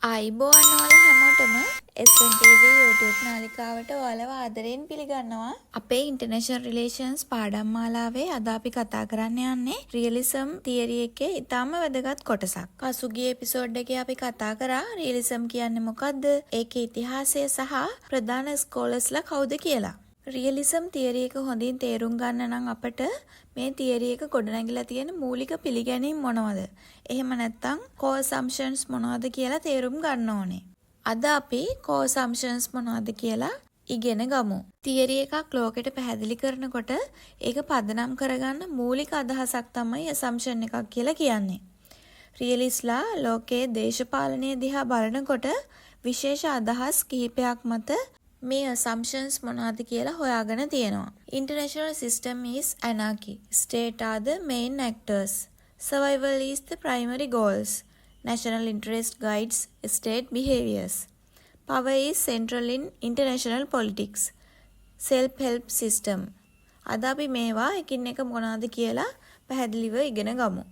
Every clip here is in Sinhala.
අයිබෝන් ඔයාලා හැමෝටම SNTV YouTube නාලිකාවට ඔයාලව ආදරයෙන් පිළිගන්නවා. අපේ ඉන්ටර්නැෂනල් රිලේෂන්ස් පාඩම් මාලාවේ අද අපි කතා කරන්න යන්නේ රියලිසම් තියරි එකේ ඉතාම වැදගත් කොටසක්. පසුගිය එපිසෝඩ් එකේ අපි කතා කරා රියලිසම් කියන්නේ මොකද්ද? ඒකේ ඉතිහාසය සහ ප්‍රධාන ස්කෝලර්ස්ලා කවුද කියලා. රියලිසම් තියරි එක හොඳින් තේරුම් ගන්න නම් අපට මේ තියරි එක ගොඩනැගිලා තියෙන මූලික පිළිගැනීම් මොනවද? එහෙම නැත්නම් core assumptions මොනවද කියලා තේරුම් ගන්න ඕනේ. අද අපි core assumptions මොනවද කියලා ඉගෙන ගමු. තියරි එකක් ලෝකෙට පැහැදිලි කරනකොට ඒක පදනම් කරගන්න මූලික අදහසක් තමයි assumption එකක් කියලා කියන්නේ. රියලිස්ලා ලෝකයේ දේශපාලනය දිහා බලනකොට විශේෂ අදහස් කිහිපයක් මත මේ assumptions මොනවද කියලා හොයාගෙන තියෙනවා. International system is anarchy. State are the main actors. Survival is the primary goals. National interest guides state behaviors. Power is central in international politics. Self-help system. අද අපි මේවා එකින් එක මොනවද කියලා පැහැදිලිව ඉගෙන ගමු.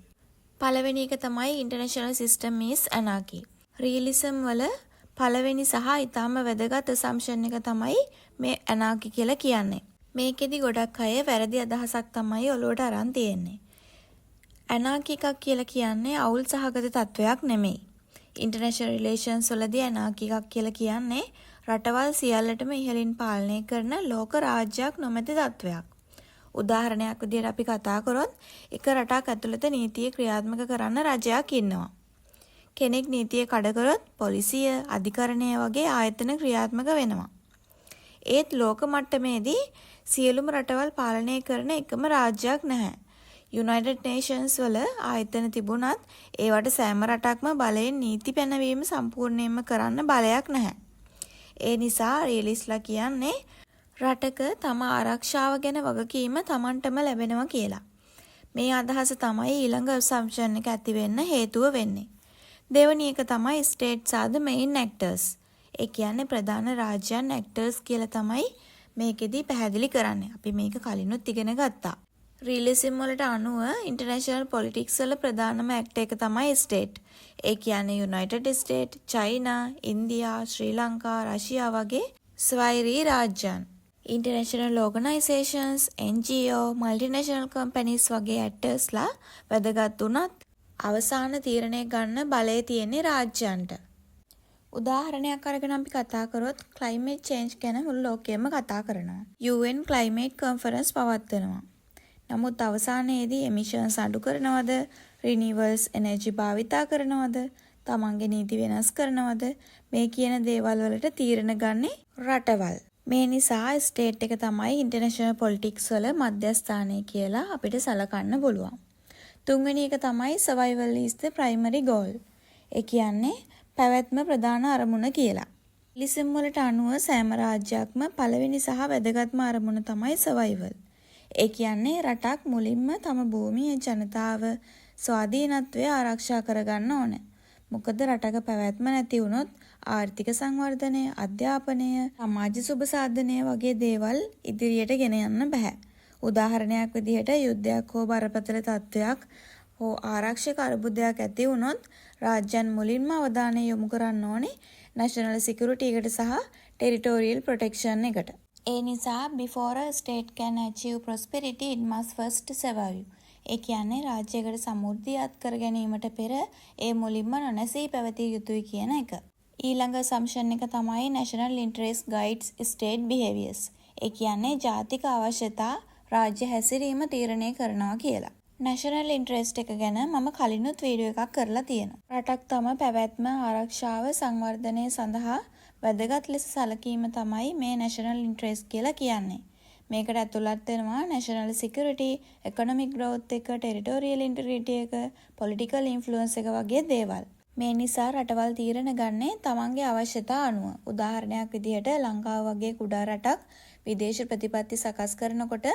පළවෙනි එක තමයි International system is anarchy. Realism වල පළවෙනි සහ ඊටාම වැදගත් assumption එක තමයි මේ anarchy කියලා කියන්නේ. මේකෙදි ගොඩක් අය වැරදි අදහසක් තමයි ඔලුවට අරන් තියෙන්නේ. anarchy එකක් කියලා කියන්නේ අවුල් සහගත තත්වයක් නෙමෙයි. international relations වලදී anarchy එකක් කියලා කියන්නේ රටවල් සියල්ලටම ඉහළින් පාලනය කරන ලෝක රාජ්‍යයක් නොමැති තත්වයක්. උදාහරණයක් විදිහට අපි කතා කරොත් එක රටක් ඇතුළත නීතිය ක්‍රියාත්මක කරන්න රජයක් ඉන්නවා. කෙනෙක් නීතිය කඩ කරොත් පොලිසිය, අධිකරණය වගේ ආයතන ක්‍රියාත්මක වෙනවා. ඒත් ලෝක මට්ටමේදී සියලුම රටවල් පාලනය කරන එකම රාජ්‍යයක් නැහැ. United Nations වල ආයතන තිබුණත් ඒවට සෑම රටක්ම බලයෙන් නීති පැනවීම සම්පූර්ණයෙන්ම කරන්න බලයක් නැහැ. ඒ නිසා රියලිස්ලා කියන්නේ රටක තම ආරක්ෂාව ගැන වගකීම Tamanටම ලැබෙනවා කියලා. මේ අදහස තමයි ඊළඟ assumption එක ඇති වෙන්න හේතුව වෙන්නේ. දෙවැනි එක තමයි states are the main actors. ඒ කියන්නේ ප්‍රධාන රාජ්‍යයන් actors කියලා තමයි මේකෙදි පැහැදිලි කරන්නේ. අපි මේක කලිනුත් ඉගෙන ගත්තා. රියලිසම් වලට අනුව international politics වල ප්‍රධානම actor එක තමයි state. ඒ කියන්නේ United States, China, India, ශ්‍රී ලංකා, රෂියා වගේ ස්වෛරී රාජ්‍යයන්. International organizations, NGO, multinational companies වගේ actorsලා වැදගත් උනත් අවසාන තීරණය ගන්න බලය තියෙන්නේ රාජ්‍යයන්ට. උදාහරණයක් අරගෙන අපි කතා කරොත් climate change ගැන මුළු ලෝකෙම කතා කරනවා. UN climate conference පවත්වනවා. නමුත් අවසානයේදී emissions අඩු කරනවද, renewables energy භාවිතා කරනවද, තමන්ගේ නීති වෙනස් කරනවද, මේ කියන දේවල් වලට තීරණ ගන්නේ රටවල්. මේ නිසා ස්ටේට් එක තමයි international politics වල මධ්‍යස්ථානය කියලා අපිට සලකන්න පුළුවන්. තුන්වෙනි එක තමයි survival is the primary goal. ඒ කියන්නේ පැවැත්ම ප්‍රධාන අරමුණ කියලා. රියලිසම් වලට අනුව සෑම රාජ්‍යයක්ම පළවෙනි සහ වැදගත්ම අරමුණ තමයි survival. ඒ කියන්නේ රටක් මුලින්ම තම භූමියේ ජනතාව ස්වාධීනත්වය ආරක්ෂා කරගන්න ඕන. මොකද රටක පැවැත්ම නැති වුණොත් ආර්ථික සංවර්ධනය, අධ්‍යාපනය, සමාජ සුබ සාධනය වගේ දේවල් ඉදිරියට ගෙන යන්න බෑ. උදාහරණයක් විදිහට යුද්ධයක් හෝ බරපතල තත්ත්වයක් හෝ ආරක්ෂක අර්බුදයක් ඇති වුණොත් රාජ්‍යයන් මුලින්ම අවධානය යොමු කරන්න ඕනේ national security එකට සහ territorial protection එකට. ඒ නිසා before a state can achieve prosperity it must first survive. ඒ කියන්නේ රාජ්‍යයකට සමෘද්ධිය අත් කර ගැනීමට පෙර ඒ මුලින්ම නොනැසී පැවතිය යුතුයි කියන එක. ඊළඟ assumption එක තමයි national interest guides state behaviors. ඒ කියන්නේ ජාතික අවශ්‍යතා රාජ්‍ය හැසිරීම තීරණය කරනවා කියලා. national interest එක ගැන මම කලිනුත් වීඩියෝ එකක් කරලා තියෙනවා. රටක් තම පැවැත්ම ආරක්ෂාව සංවර්ධනය සඳහා වැදගත් ලෙස සැලකීම තමයි මේ national interest කියලා කියන්නේ. මේකට ඇතුළත් වෙනවා national security, economic growth එක, territorial integrity එක, political influence එක වගේ දේවල්. මේ නිසා රටවල් තීරණ ගන්නේ තමන්ගේ අවශ්‍යතා අනුව. උදාහරණයක් විදිහට ලංකාව වගේ කුඩා රටක් විදේශ ප්‍රතිපත්ති සකස් කරනකොට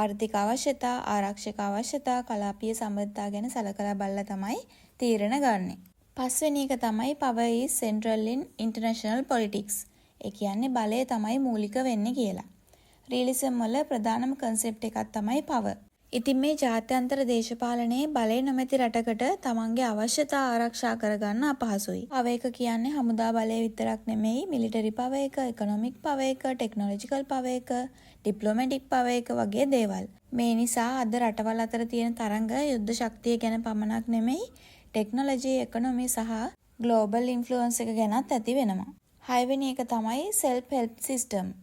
ආර්ථික අවශ්‍යතා, ආරක්ෂක අවශ්‍යතා, කලාපීය සම්බන්ධතා ගැන සලකලා බලලා තමයි තීරණ ගන්නෙ. පස්වෙනි එක තමයි power is central in international politics. ඒ කියන්නේ බලය තමයි මූලික වෙන්නේ කියලා. රියලිසම් වල ප්‍රධානම concept එකක් තමයි power. ඉතින් මේ ජාත්‍යන්තර දේශපාලනයේ බලය නොමැති රටකට තමන්ගේ අවශ්‍යතා ආරක්ෂා කරගන්න අපහසුයි. පව එක කියන්නේ හමුදා බලය විතරක් නෙමෙයි, මිලිටරි පව එක, ඉකොනොමික් පව එක, ටෙක්නොලොජිකල් පව එක, ඩිප්ලොමැටික් පව එක වගේ දේවල්. මේ නිසා අද රටවල් අතර තියෙන තරඟ යුද්ධ ශක්තිය ගැන පමණක් නෙමෙයි, ටෙක්නොලොජි, ඉකොනොමි සහ ග්ලෝබල් ඉන්ෆ්ලුවන්ස් එක ගැනත් ඇති වෙනවා. 6 වෙනි එක තමයි self help system.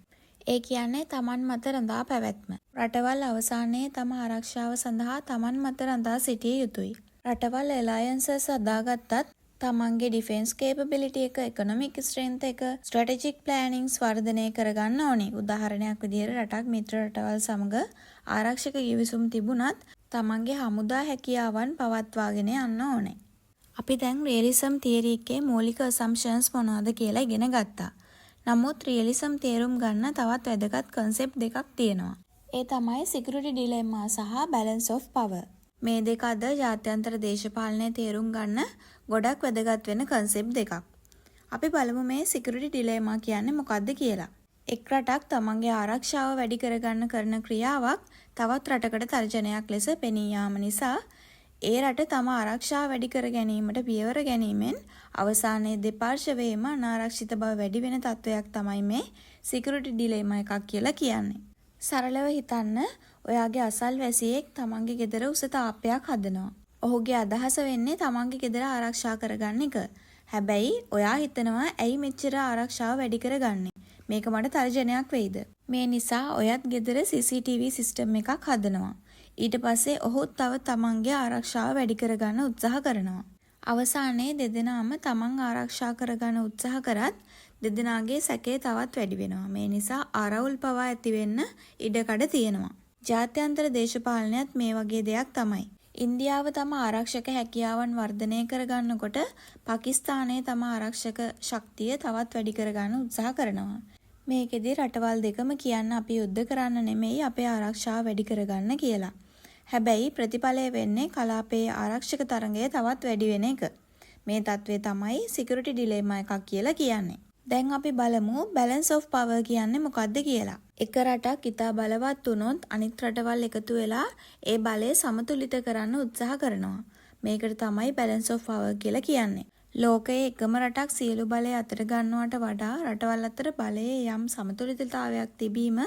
ඒ කියන්නේ තමන් මත රඳා පැවැත්ම. රටවල් අවසානයේ තම ආරක්ෂාව සඳහා තමන් මත රඳා සිටිය යුතුයි. රටවල් alliances හදාගත්තත් තමන්ගේ ඩිෆෙන්ස් කේපබිලිටි එක, ඉකොනොමික් ස්ට්‍රෙන්ත් එක, ස්ට්‍රැටජික් ප්ලෑනින්ග්ස් වර්ධනය කරගන්න ඕනේ. උදාහරණයක් විදිහට රටක් මිත්‍ර රටවල් සමග ආරක්ෂක ගිවිසුම් තිබුණත් තමන්ගේ හමුදා හැකියාවන් පවත්වාගෙන යන්න ඕනේ. අපි දැන් රියලිසම් තියරි එකේ මූලික assumptions මොනවද කියලා ඉගෙන ගත්තා. නමුත් රියලිසම් තේරුම් ගන්න තවත් වැදගත් concept දෙකක් තියෙනවා. ඒ තමයි security dilemma සහ balance of power. මේ දෙක අද ජාත්‍යන්තර දේශපාලනය තේරුම් ගන්න ගොඩක් වැදගත් වෙන concept දෙකක්. අපි බලමු මේ security dilemma කියන්නේ මොකක්ද කියලා. එක් රටක් තමන්ගේ ආරක්ෂාව වැඩි කරගන්න කරන ක්‍රියාවක් තවත් රටකට තර්ජනයක් ලෙස පෙනී යාම නිසා ඒ රට තම ආරක්ෂාව වැඩි කර ගැනීමට පියවර ගැනීමෙන් අවසානයේ දෙපාර්ශවයේම අනාරක්ෂිත බව වැඩි වෙන තත්වයක් තමයි මේ සිකියුරිටි ඩිලෙමා එකක් කියලා කියන්නේ. සරලව හිතන්න, ඔයාගේ අසල්වැසියෙක් තමන්ගේ ගෙදර උස තාප්පයක් හදනවා. ඔහුගේ අදහස වෙන්නේ තමන්ගේ ගෙදර ආරක්ෂා කරගන්න එක. හැබැයි ඔයා හිතනවා ඇයි මෙච්චර ආරක්ෂාව වැඩි කරගන්නේ? මේක මට තර්ජනයක් වෙයිද? මේ නිසා ඔයත් ගෙදර CCTV සිස්ටම් එකක් හදනවා. ඊට පස්සේ ඔහු තව තමන්ගේ ආරක්ෂාව වැඩි කරගන්න උත්සාහ කරනවා. අවසානයේ දෙදෙනාම තමන් ආරක්ෂා කරගන්න උත්සාහ කරත් දෙදෙනාගේ සැකේ තවත් වැඩි වෙනවා. මේ නිසා ආරවුල් පවා ඇති වෙන්න ඉඩකඩ තියෙනවා. ජාත්‍යන්තර දේශපාලනයත් මේ වගේ දෙයක් තමයි. ඉන්දියාව තම ආරක්ෂක හැකියාවන් වර්ධනය කරගන්නකොට පාකිස්තානයේ තම ආරක්ෂක ශක්තිය තවත් වැඩි කරගන්න උත්සාහ කරනවා. මේකෙදි රටවල් දෙකම කියන්න අපි යුද්ධ කරන්න නෙමෙයි, අපේ ආරක්ෂාව වැඩි කරගන්න කියලා. හැබැයි ප්‍රතිඵලය වෙන්නේ කලාපයේ ආරක්ෂක තරඟය තවත් වැඩි වෙන එක. මේ තත්ත්වය තමයි සිකියුරිටි ඩිලෙමා එකක් කියලා කියන්නේ. දැන් අපි බලමු balance of power කියන්නේ මොකක්ද කියලා. එක රටක් ඉතා බලවත් වුණොත් අනිත් රටවල් එකතු වෙලා ඒ බලය සමතුලිත කරන්න උත්සාහ කරනවා. මේකට තමයි balance of power කියලා කියන්නේ. ලෝකයේ එකම රටක් සියලු බලය අතර ගන්නවට වඩා රටවල් අතර බලයේ යම් සමතුලිතතාවයක් තිබීම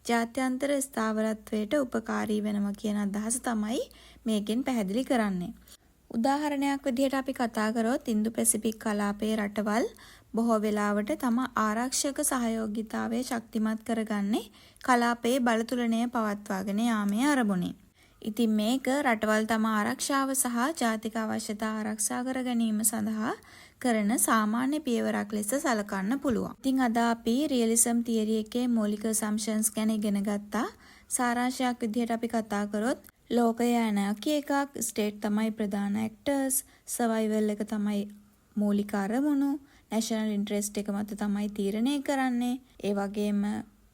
ජාත්‍යන්තර ස්ථාවරත්වයට උපකාරී වෙනවා කියන අදහස තමයි මේකෙන් පැහැදිලි කරන්නේ. උදාහරණයක් විදිහට අපි කතා කරොත් ඉන්දු පැසිෆික් කලාපයේ රටවල් බොහෝ වෙලාවට තම ආරක්ෂක සහයෝගීතාවය ශක්තිමත් කරගන්නේ කලාපයේ බලතුලනය පවත්වාගෙන යාමේ අරමුණින්. ඉතින් මේක රටවල් තම ආරක්ෂාව සහ ජාතික අවශ්‍යතා ආරක්ෂා කර ගැනීම සඳහා කරන සාමාන්‍ය පියවරක් ලෙස සලකන්න පුළුවන්. ඉතින් අද අපි රියලිසම් තියරි එකේ මූලික assumptions ගැන ඉගෙන ගත්තා. සාරාංශයක් විදිහට අපි කතා කරොත් ලෝකය ඇනකි එකක්, ස්ටේට් තමයි ප්‍රධාන ඇක්ටර්ස්, සර්වයිවල් එක තමයි මූලික අරමුණු, නැෂනල් ඉන්ටරෙස්ට් එක මත තමයි තීරණය කරන්නේ. ඒ වගේම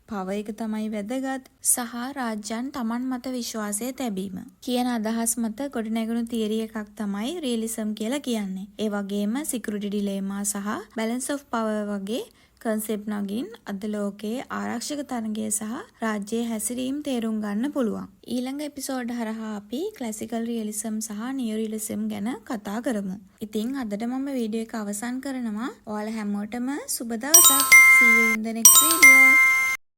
පව එක තමයි වැදගත් සහ රාජ්‍යයන් තමන් මත විශ්වාසය තැබීම කියන අදහස් මත ගොඩනැගුණු තියරි එකක් තමයි රියලිසම් කියලා කියන්නේ. ඒ වගේම සිකියුරිටි ඩිලෙමා සහ බැලන්ස් ඔෆ් පවර් වගේ කන්සෙප්ට් නගින් අද ලෝකයේ ආරක්ෂක තරඟය සහ රාජ්‍යයේ හැසිරීම තේරුම් ගන්න පුළුවන්. ඊළඟ එපිසෝඩ් හරහා අපි ක්ලාසිකල් රියලිසම් සහ නියෝ රියලිසම් ගැන කතා කරමු. ඉතින් අදට මම වීඩියෝ එක අවසන් කරනවා. ඔයාලා හැමෝටම සුබ දවසක්. See you in the next video.